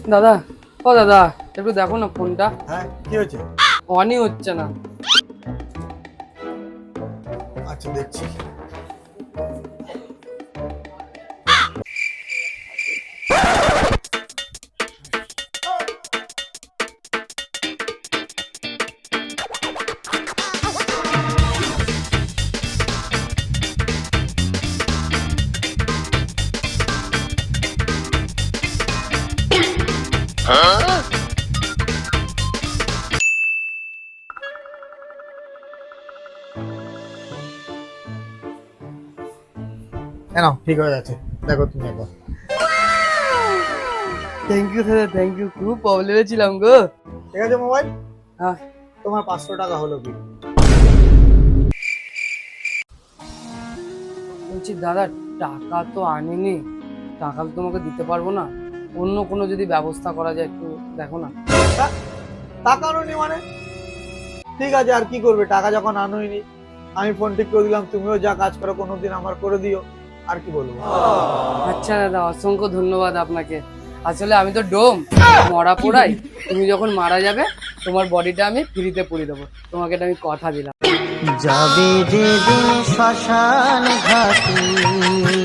দাদা, ও দাদা, একটু দেখো না ফোনটা। হ্যাঁ, কি হয়েছে? অনই হচ্ছে না। আচ্ছা, দেখছি। কেন ঠিক হয়ে যাচ্ছে, দেখো তুমি একবার। থ্যাংক ইউ দাদা, থ্যাংক ইউ, খুব প্রবলেমে ছিলাম গো। ঠিক আছে মোবাইল, হ্যাঁ, তোমার 500 টাকা হলো কি? বলছি দাদা, টাকা তো আনিনি, টাকা তো তোমাকে দিতে পারবো না। অন্য কোনো যদি ব্যবস্থা করা যায় একটু দেখো না। টা- টাকা আনোনি মানে? ঠিক আছে, আর কি করবে, টাকা যখন আনোইনি, আমি ফোন ঠিক করে দিলাম, তুমিও যা কাজ করো কোনোদিন আমার করে দিও, আর কি বলবো। আচ্ছা দাদা, অসংখ্য ধন্যবাদ আপনাকে। আসলে আমি তো ডোম, মরা পোড়াই। তুমি যখন মারা যাবে, তোমার বডিটা আমি ফ্রিতে পুড়িয়ে দেবো, তোমাকে এটা আমি কথা দিলাম। যাবে যেদিন শ্মশান ঘাটে